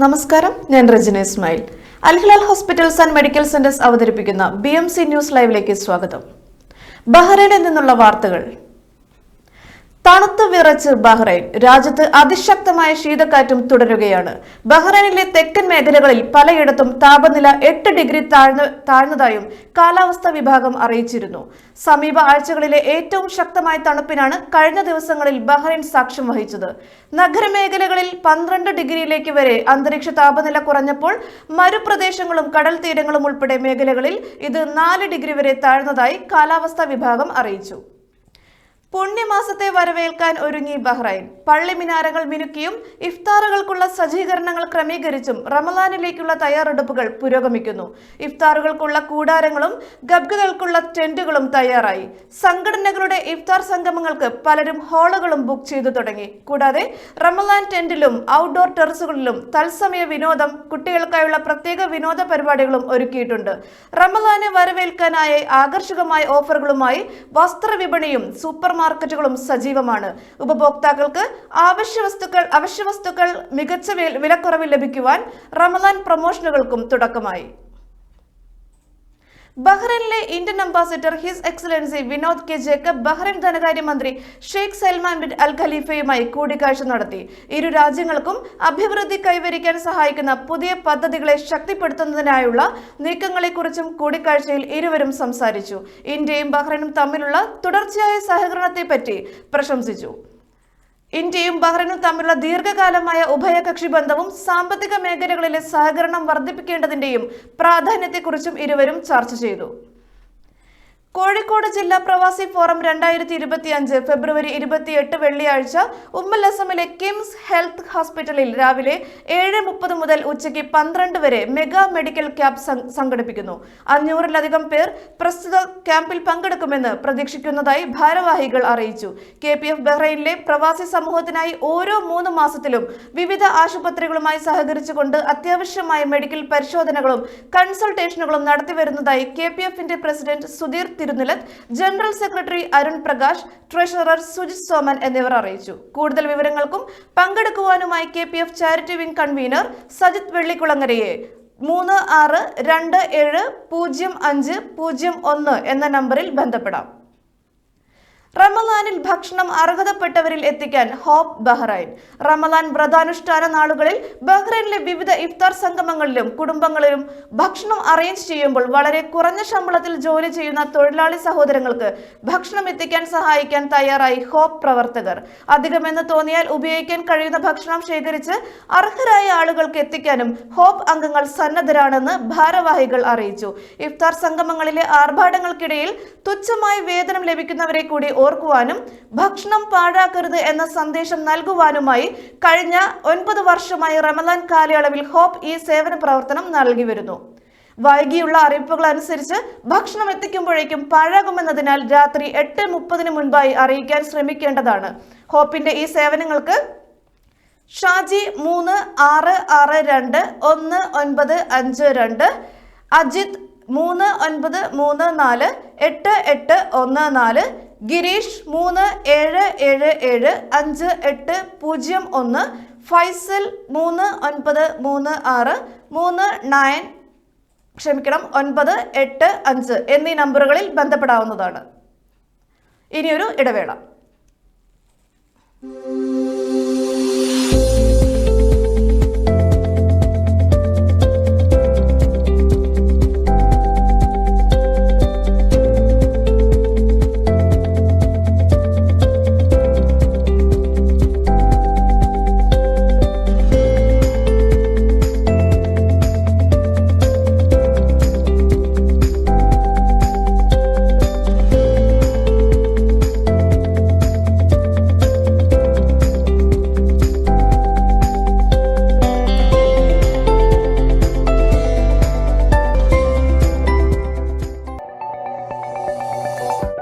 നമസ്കാരം, ഞാൻ Regina Ismail. Al Hilal hospitals and medical centres അവതരിപ്പിക്കുന്ന BMC ന്യൂസ് ലൈവിലേക്ക് സ്വാഗതം. ബഹ്റൈനിൽ നിന്നുള്ള വാർത്തകൾ. തണുത്തു വിറച്ച് ബഹ്റൈൻ. രാജ്യത്ത് അതിശക്തമായ ശീതക്കാറ്റും തുടരുകയാണ്. ബഹ്റൈനിലെ തെക്കൻ മേഖലകളിൽ പലയിടത്തും താപനില 8 ഡിഗ്രി താഴ്ന്നതായും കാലാവസ്ഥാ വിഭാഗം അറിയിച്ചിരുന്നു. സമീപ ആഴ്ചകളിലെ ഏറ്റവും ശക്തമായ തണുപ്പിനാണ് കഴിഞ്ഞ ദിവസങ്ങളിൽ ബഹ്റൈൻ സാക്ഷ്യം വഹിച്ചത്. നഗരമേഖലകളിൽ 12 ഡിഗ്രിയിലേക്ക് വരെ അന്തരീക്ഷ താപനില കുറഞ്ഞപ്പോൾ മരുപ്രദേശങ്ങളും കടൽ തീരങ്ങളും ഉൾപ്പെടെ മേഖലകളിൽ ഇത് 4 ഡിഗ്രി വരെ താഴ്ന്നതായി കാലാവസ്ഥാ വിഭാഗം അറിയിച്ചു. പുണ്യമാസത്തെ വരവേൽക്കാൻ ഒരുങ്ങി ബഹ്റൈൻ. പള്ളി മിനാരങ്ങൾ മിനുക്കിയും ഇഫ്താറുകൾക്കുള്ള സജ്ജീകരണങ്ങൾ ക്രമീകരിച്ചും റമളാനിലേക്കുള്ള തയ്യാറെടുപ്പുകൾ പുരോഗമിക്കുന്നു. ഇഫ്താറുകൾക്കുള്ള കൂടാരങ്ങളും ഗബ്ഗകൾക്കുള്ള ടെന്റുകളും തയ്യാറായി. സംഘടനകളുടെ ഇഫ്താർ സംഗമങ്ങൾക്ക് പലരും ഹാളുകളും ബുക്ക് ചെയ്തു തുടങ്ങി. കൂടാതെ റമളാൻ ടെന്റിലും ഔട്ട്ഡോർ ടെറസുകളിലും തത്സമയ വിനോദം, കുട്ടികൾക്കായുള്ള പ്രത്യേക വിനോദ പരിപാടികളും ഒരുക്കിയിട്ടുണ്ട്. റമളാനെ വരവേൽക്കാനായി ആകർഷകമായ ഓഫറുകളുമായി വസ്ത്രവിപണിയും സൂപ്പർ മാർക്കറ്റുകളും സജീവമാണ്. ഉപഭോക്താക്കൾക്ക് അവശ്യവസ്തുക്കൾ മികച്ച വിലക്കുറവിൽ ലഭിക്കുവാൻ റമളാൻ പ്രമോഷനുകൾക്കും തുടക്കമായി. ബഹ്റൈനിലെ Indian ambassador his excellency Vinod K Jacob Bahrain ധനകാര്യമന്ത്രി ഷെയ്ഖ് സൽമാൻ ബിൻ അൽ ഖലീഫയുമായി കൂടിക്കാഴ്ച നടത്തി. ഇരു രാജ്യങ്ങൾക്കും അഭിവൃദ്ധി കൈവരിക്കാൻ സഹായിക്കുന്ന പുതിയ പദ്ധതികളെ ശക്തിപ്പെടുത്തുന്നതിനായുള്ള നീക്കങ്ങളെക്കുറിച്ചും കൂടിക്കാഴ്ചയിൽ ഇരുവരും സംസാരിച്ചു. ഇന്ത്യയും ബഹ്റൈനും തമ്മിലുള്ള തുടർച്ചയായ സഹകരണത്തെപ്പറ്റി പ്രശംസിച്ചു. ഇന്ത്യയും ബഹ്റൈനും തമ്മിലുള്ള ദീർഘകാലമായ ഉഭയകക്ഷി ബന്ധവും സാമ്പത്തിക മേഖലകളിലെ സഹകരണം വർദ്ധിപ്പിക്കേണ്ടതിന്റെയും പ്രാധാന്യത്തെക്കുറിച്ചും ഇരുവരും ചർച്ച ചെയ്തു. കോഴിക്കോട് ജില്ലാ പ്രവാസി ഫോറം 2025 ഫെബ്രുവരി 28 വെള്ളിയാഴ്ച ഉമ്മൽ അസമിലെ കിംസ് ഹെൽത്ത് ഹോസ്പിറ്റലിൽ രാവിലെ 7:30 മുതൽ ഉച്ചയ്ക്ക് 12 വരെ മെഗാ മെഡിക്കൽ ക്യാമ്പ് സംഘടിപ്പിക്കുന്നു. 500-ലധികം പേർ പ്രസ്തുത ക്യാമ്പിൽ പങ്കെടുക്കുമെന്ന് പ്രതീക്ഷിക്കുന്നതായി ഭാരവാഹികൾ അറിയിച്ചു. KPF ബഹ്റൈനിലെ പ്രവാസി സമൂഹത്തിനായി ഓരോ 3 മാസത്തിലും വിവിധ ആശുപത്രികളുമായി സഹകരിച്ചുകൊണ്ട് അത്യാവശ്യമായ മെഡിക്കൽ പരിശോധനകളും കൺസൾട്ടേഷനുകളും നടത്തിവരുന്നതായി KPFന്റെ president Sudheer Thirunilath, general secretary Arun Prakash, treasurer Sujith Soman എന്നിവർ അറിയിച്ചു. കൂടുതൽ വിവരങ്ങൾക്കും പങ്കെടുക്കുവാനുമായി KPF charity wing convener Sajith വെള്ളിക്കുളങ്ങരയെ 36270501 എന്ന നമ്പറിൽ ബന്ധപ്പെടാം. റമളാനിൽ ഭക്ഷണം അർഹതപ്പെട്ടവരിൽ എത്തിക്കാൻ ഹോപ്പ് ബഹ്റൈൻ. റമളാൻ വ്രതാനുഷ്ഠാന നാളുകളിൽ ബഹ്റൈനിലെ വിവിധ ഇഫ്താർ സംഗമങ്ങളിലും കുടുംബങ്ങളിലും ഭക്ഷണം അറേഞ്ച് ചെയ്യുമ്പോൾ വളരെ കുറഞ്ഞ ശമ്പളത്തിൽ ജോലി ചെയ്യുന്ന തൊഴിലാളി സഹോദരങ്ങൾക്ക് ഭക്ഷണം എത്തിക്കാൻ സഹായിക്കാൻ തയ്യാറായി ഹോപ്പ് പ്രവർത്തകർ. അധികമെന്ന് തോന്നിയാൽ ഉപയോഗിക്കാൻ കഴിയുന്ന ഭക്ഷണം ശേഖരിച്ച് അർഹരായ ആളുകൾക്ക് എത്തിക്കാനും ഹോപ്പ് അംഗങ്ങൾ സന്നദ്ധരാണെന്ന് ഭാരവാഹികൾ അറിയിച്ചു. ഇഫ്താർ സംഗമങ്ങളിലെ ആർഭാടങ്ങൾക്കിടയിൽ തുച്ഛമായ വേതനം ലഭിക്കുന്നവരെ കൂടി ഓർക്കുവാനും ഭക്ഷണം പാഴാക്കരുത് എന്ന സന്ദേശം നൽകുവാനുമായി കഴിഞ്ഞ 9 വർഷമായി റമളാൻ കാലയളവിൽ ഹോപ്പ് ഈ സേവന പ്രവർത്തനം നൽകി വരുന്നു. വൈകിയുള്ള അറിയിപ്പുകൾ അനുസരിച്ച് ഭക്ഷണം എത്തിക്കുമ്പോഴേക്കും പാഴാകുമെന്നതിനാൽ രാത്രി 8:30 മുൻപായി അറിയിക്കാൻ ശ്രമിക്കേണ്ടതാണ്. ഹോപ്പിന്റെ ഈ സേവനങ്ങൾക്ക് ഷാജി 36621952, അജിത് 39348814, ഗിരീഷ് 37775801, ഫൈസൽ 3985 എന്നീ നമ്പറുകളിൽ ബന്ധപ്പെടാവുന്നതാണ്. ഇനിയൊരു ഇടവേള.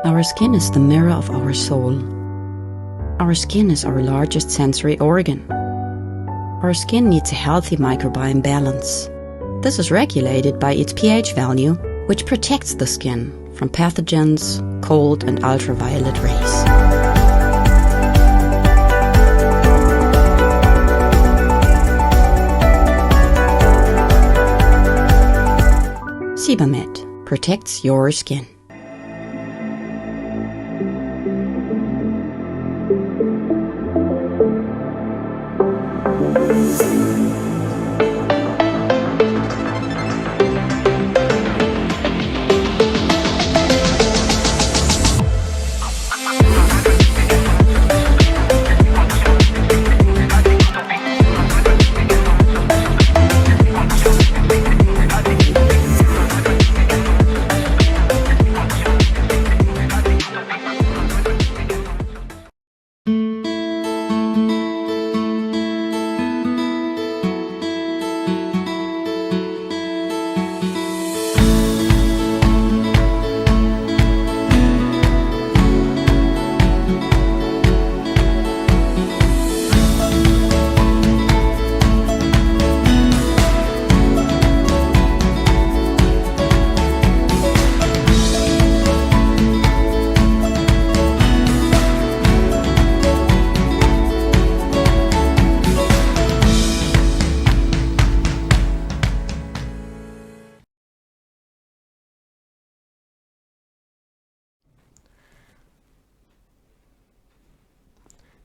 Our skin is the mirror of our soul. Our skin is our largest sensory organ. Our skin needs a healthy microbiome balance. This is regulated by its pH value, which protects the skin from pathogens, cold and ultraviolet rays. protects your skin.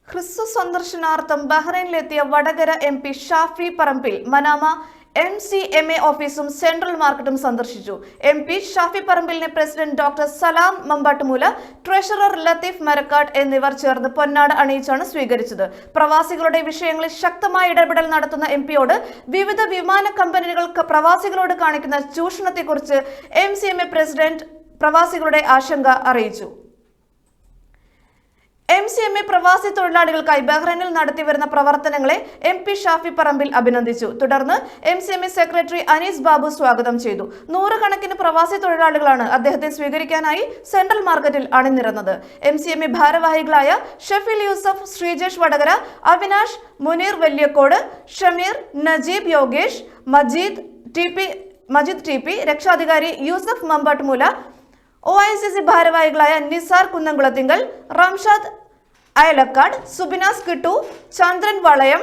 ഹ്രസ്വ സന്ദർശനാർത്ഥം ബഹ്റൈനിലെത്തിയ Vadakara MP Shafi Parambil Manama MCMA ഓഫീസും central മാർക്കറ്റും സന്ദർശിച്ചു. MP Shafi പറമ്പിലിനെ president doctor സലാം Mampattumoola, treasurer Latheef Marakkad എന്നിവർ ചേർന്ന് പൊന്നാട അണിയിച്ചാണ് സ്വീകരിച്ചത്. പ്രവാസികളുടെ വിഷയങ്ങളിൽ ശക്തമായ ഇടപെടൽ നടത്തുന്ന MP-യോട് വിവിധ വിമാന കമ്പനികൾ പ്രവാസികളോട് കാണിക്കുന്ന ചൂഷണത്തെക്കുറിച്ച് MCMA പ്രസിഡന്റ് പ്രവാസികളുടെ ആശങ്ക അറിയിച്ചു. MCMA പ്രവാസി തൊഴിലാളികൾക്കായി ബഹ്റൈനിൽ നടത്തിവരുന്ന പ്രവർത്തനങ്ങളെ MP ഷാഫി പറമ്പിൽ അഭിനന്ദിച്ചു. തുടർന്ന് MCMA സെക്രട്ടറി അനീസ് ബാബു സ്വാഗതം ചെയ്തു. നൂറുകണക്കിന് പ്രവാസി തൊഴിലാളികളാണ് അദ്ദേഹത്തെ സ്വീകരിക്കാനായി സെൻട്രൽ മാർക്കറ്റിൽ അണിനിരന്നത്. MCMA ഭാരവാഹികളായ ഷഫീൽ യൂസഫ്, ശ്രീജേഷ് വടകര, അവിനാഷ്, മുനീർ വല്യക്കോട്, ഷമീർ, നജീബ് യോഗേഷ്, മജീദ് TP, രക്ഷാധികാരി യൂസഫ് മമ്പാട്ടുമൂല, OICC ഭാരവാഹികളായ നിസാർ കുന്നംകുളത്തിങ്കൽ, റംഷാദ് അയലക്കാട്, സുബിനാസ് കിട്ടു, ചന്ദ്രൻ വളയം,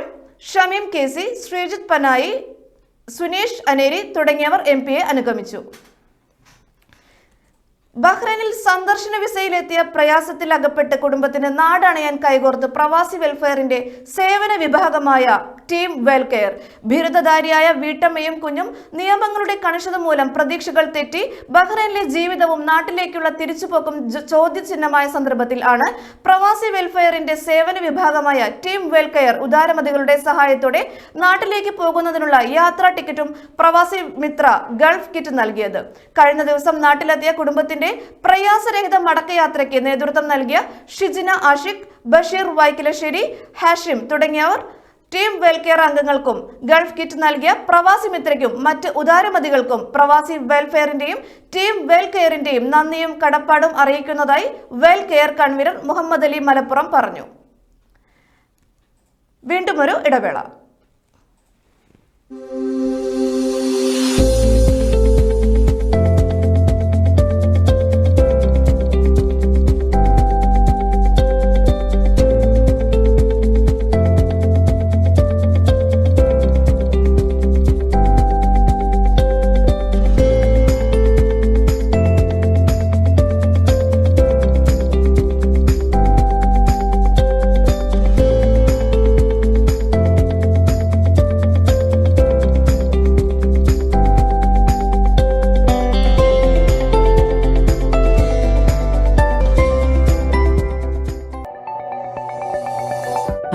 ഷമീം KC, ശ്രീജിത്ത് പനായി, സുനീഷ് അനേരി തുടങ്ങിയവർ MP-യെ അനുഗമിച്ചു. ബഹ്റൈനിൽ സന്ദർശന വിസയിലെത്തിയ പ്രയാസത്തിൽ അകപ്പെട്ട് കുടുംബത്തിന് നാടണയാൻ കൈകോർത്ത് പ്രവാസി വെൽഫെയറിന്റെ സേവന വിഭാഗമായ ടീം വെൽകെയർ. ബിരുദധാരിയായ വീട്ടമ്മയും കുഞ്ഞും നിയമങ്ങളുടെ കണിശത മൂലം പ്രതീക്ഷകൾ തെറ്റി ബഹ്റൈനിലെ ജീവിതവും നാട്ടിലേക്കുള്ള തിരിച്ചുപോക്കും ചോദ്യചിഹ്നമായ സന്ദർഭത്തിൽ ആണ് പ്രവാസി വെൽഫെയറിന്റെ സേവന വിഭാഗമായ ടീം വെൽകെയർ ഉദാരമതികളുടെ സഹായത്തോടെ നാട്ടിലേക്ക് പോകുന്നതിനുള്ള യാത്രാ ടിക്കറ്റും പ്രവാസി മിത്ര ഗൾഫ് കിറ്റ് നൽകിയത്. കഴിഞ്ഞ ദിവസം നാട്ടിലെത്തിയ കുടുംബത്തിന്റെ പ്രയാസരഹിത മടക്കയാത്രയ്ക്ക് നേതൃത്വം നൽകിയ ഷിജിന ആഷിഖ്, ബഷീർ വൈക്കിലശ്ശേരി, ഹാഷിം തുടങ്ങിയവർ ടീം വെൽകെയർ അംഗങ്ങൾക്കും ഗൾഫ് കിറ്റ് നൽകിയ പ്രവാസി മിത്രയ്ക്കും മറ്റ് ഉദാരമതികൾക്കും പ്രവാസി വെൽഫെയറിന്റെയും ടീം വെൽകെയറിന്റെയും നന്ദിയും കടപ്പാടും അറിയിക്കുന്നതായി വെൽകെയർ കൺവീനർ മുഹമ്മദ് അലി മലപ്പുറം പറഞ്ഞു. വീണ്ടും ഒരു ഇടവേള.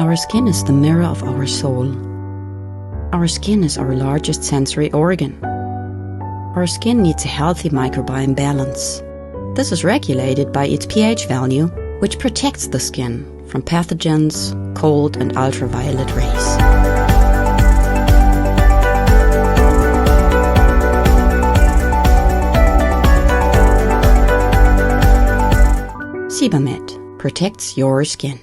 Our skin is the mirror of our soul. Our skin is our largest sensory organ. Our skin needs a healthy microbiome balance. This is regulated by its pH value, which protects the skin from pathogens, cold and ultraviolet rays. Sebamed protects your skin.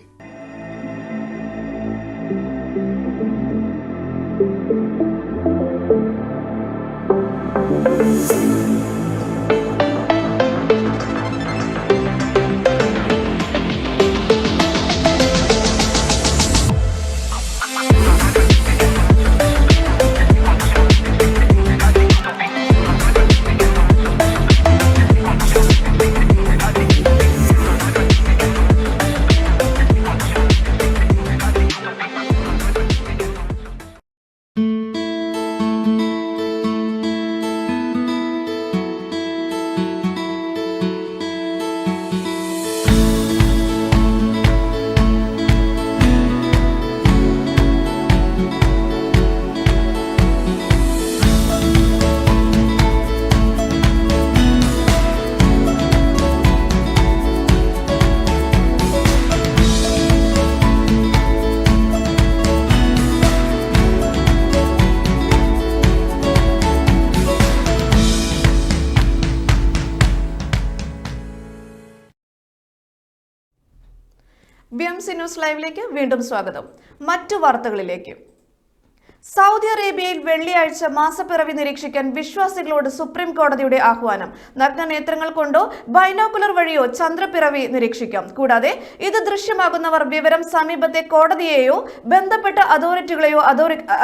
BMC news ലൈവിലേക്ക് വീണ്ടും സ്വാഗതം. മറ്റു വാർത്തകളിലേക്ക്. Saudi അറേബ്യയിൽ വെള്ളിയാഴ്ച മാസപ്പിറവി നിരീക്ഷിക്കാൻ വിശ്വാസികളോട് supreme കോടതിയുടെ ആഹ്വാനം. നഗ്നനേത്രങ്ങൾ കൊണ്ടോ ബൈനോക്കുലർ വഴിയോ ചന്ദ്രപ്പിറവി നിരീക്ഷിക്കാം. കൂടാതെ ഇത് ദൃശ്യമാകുന്നവർ വിവരം സമീപത്തെ കോടതിയെയോ ബന്ധപ്പെട്ട അതോറിറ്റികളെയോ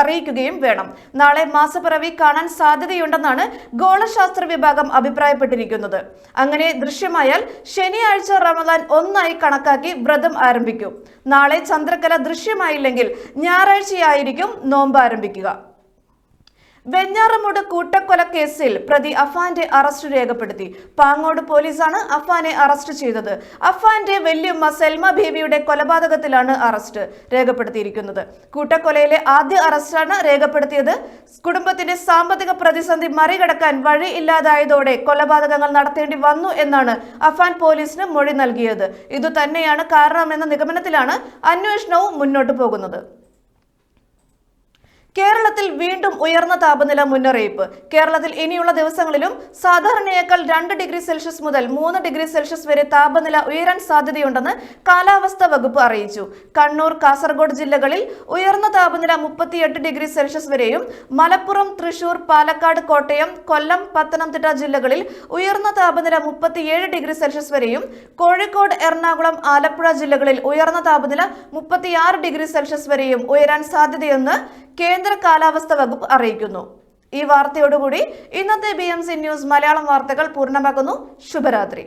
അറിയിക്കുകയും വേണം. നാളെ മാസപ്പിറവി കാണാൻ സാധ്യതയുണ്ടെന്നാണ് ഗോളശാസ്ത്ര വിഭാഗം അഭിപ്രായപ്പെട്ടിരിക്കുന്നത്. അങ്ങനെ ദൃശ്യമായാൽ ശനിയാഴ്ച റമദാൻ 1 കണക്കാക്കി വ്രതം ആരംഭിക്കും. നാളെ ചന്ദ്രക്കല ദൃശ്യമായില്ലെങ്കിൽ ഞായറാഴ്ചയായിരിക്കും നോമ്പ് ആരംഭിക്കുക. വെഞ്ഞാറമൂട് കൂട്ടക്കൊല കേസിൽ പ്രതി അഫാന്റെ അറസ്റ്റ് രേഖപ്പെടുത്തി. പാങ്ങോട് പോലീസാണ് അഫാനെ അറസ്റ്റ് ചെയ്തത്. അഫാന്റെ വല്യമ്മ സെൽമ ബീവിയുടെ കൊലപാതകത്തിലാണ് അറസ്റ്റ് രേഖപ്പെടുത്തിയിരിക്കുന്നത്. കൂട്ടക്കൊലയിലെ ആദ്യ അറസ്റ്റാണ് രേഖപ്പെടുത്തിയത്. കുടുംബത്തിന്റെ സാമ്പത്തിക പ്രതിസന്ധി മറികടക്കാൻ വഴി ഇല്ലാതായതോടെ കൊലപാതകങ്ങൾ നടത്തേണ്ടി വന്നു എന്നാണ് അഫാൻ പോലീസിന് മൊഴി നൽകിയത്. ഇതുതന്നെയാണ് കാരണമെന്ന നിഗമനത്തിലാണ് അന്വേഷണവും മുന്നോട്ടു പോകുന്നത്. കേരളത്തിൽ വീണ്ടും ഉയർന്ന താപനില മുന്നറിയിപ്പ്. കേരളത്തിൽ ഇനിയുള്ള ദിവസങ്ങളിലും സാധാരണയേക്കാൾ 2 ഡിഗ്രി സെൽഷ്യസ് മുതൽ 3 ഡിഗ്രി സെൽഷ്യസ് വരെ താപനില ഉയരാൻ സാധ്യതയുണ്ടെന്ന് കാലാവസ്ഥാ വകുപ്പ് അറിയിച്ചു. കണ്ണൂർ, കാസർഗോഡ് ജില്ലകളിൽ ഉയർന്ന താപനില 38 ഡിഗ്രി സെൽഷ്യസ് വരെയും, മലപ്പുറം, തൃശൂർ, പാലക്കാട്, കോട്ടയം, കൊല്ലം, പത്തനംതിട്ട ജില്ലകളിൽ ഉയർന്ന താപനില 37 ഡിഗ്രി സെൽഷ്യസ് വരെയും, കോഴിക്കോട്, എറണാകുളം, ആലപ്പുഴ ജില്ലകളിൽ ഉയർന്ന താപനില 36 ഡിഗ്രി സെൽഷ്യസ് വരെയും ഉയരാൻ സാധ്യതയെന്ന് കേന്ദ്ര കാലാവസ്ഥാ വകുപ്പ് അറിയിക്കുന്നു. ഈ വാർത്തയോടുകൂടി ഇന്നത്തെ BMC ന്യൂസ് മലയാളം വാർത്തകൾ പൂർണ്ണമാകുന്നു. ശുഭരാത്രി.